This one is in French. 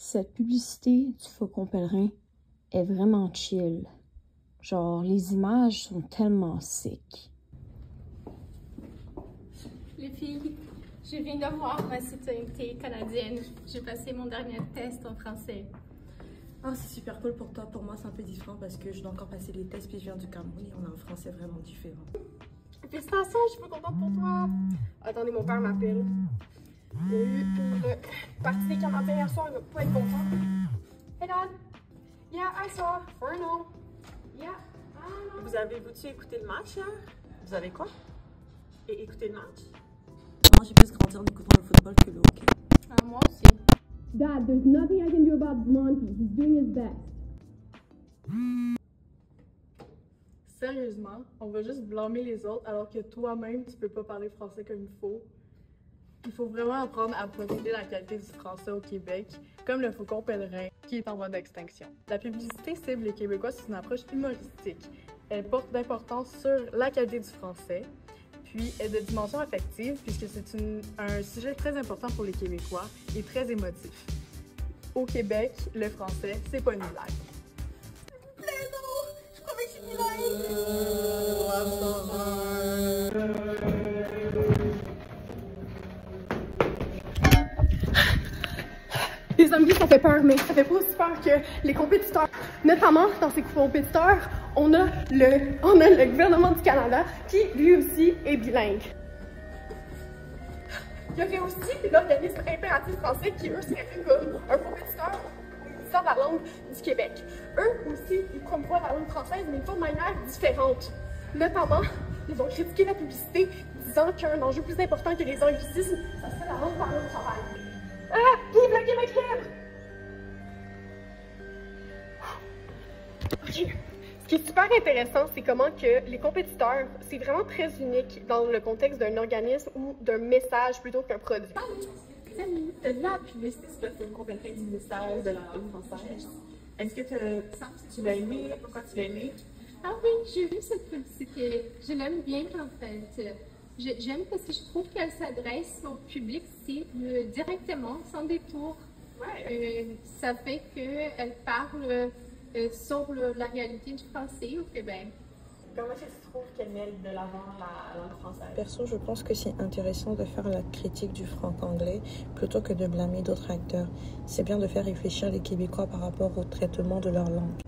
Cette publicité du Faucon Pèlerin est vraiment chill. Genre, les images sont tellement sick. Les filles, je viens d'avoir ma citoyenneté canadienne. J'ai passé mon dernier test en français. Oh, c'est super cool pour toi. Pour moi, c'est un peu différent parce que je dois encore passer les tests puis je viens du Cameroun et on a un français vraiment différent. Félicitations, je suis pas contente pour toi. Attendez, mon père m'appelle. Il y a eu une partie des Canadiens hier soir, il va pas être content. Hey Dad! Yeah, I saw. For no. Yeah, I know. Vous avez-vous-tu écouté le match hier? Vous avez quoi? Et écouté le match? Moi, j'ai plus grandi en écoutant le football que le hockey. Ah, moi aussi. Dad, there's nothing I can do about Monty. He's doing his best. Sérieusement, on va juste blâmer les autres alors que toi-même, tu peux pas parler français comme il faut. Il faut vraiment apprendre à protéger la qualité du français au Québec, comme le Faucon Pèlerin, qui est en voie d'extinction. La publicité cible les Québécois sur une approche humoristique. Elle porte d'importance sur la qualité du français, puis est de dimension affective, puisque c'est un sujet très important pour les Québécois et très émotif. Au Québec, le français, c'est pas une blague. Les zombies, ça fait peur, mais ça fait pas aussi peur que les compétiteurs. Notamment, dans ces compétiteurs, on a le gouvernement du Canada qui, lui aussi, est bilingue. Il y avait aussi l'organisme impératif français qui, eux, seraient vus comme un compétiteur au ministère de la langue du Québec. Eux aussi, ils promouvoient la langue française, mais de manière différente. Notamment, ils ont critiqué la publicité, disant qu'un enjeu plus important que les anglicismes, ça serait la langue parlée au travail. Ah! Vive le Québec libre! Ok. Ce qui est super intéressant, c'est comment que les compétiteurs, c'est vraiment très unique dans le contexte d'un organisme ou d'un message plutôt qu'un produit. Salut! La publicité, c'est une compétence du ministère de la langue française. Est-ce que tu l'as aimé? Pourquoi tu l'as aimé? Ah oui, j'ai vu cette publicité. Je l'aime bien en fait. J'aime parce que je trouve qu'elle s'adresse au public directement, sans détour. Ouais. Ça fait qu'elle parle sur la réalité du français au Québec. Comment est-ce que tu trouves qu'elle met de l'avant la langue française? Perso, je pense que c'est intéressant de faire la critique du franc-anglais plutôt que de blâmer d'autres acteurs. C'est bien de faire réfléchir les Québécois par rapport au traitement de leur langue.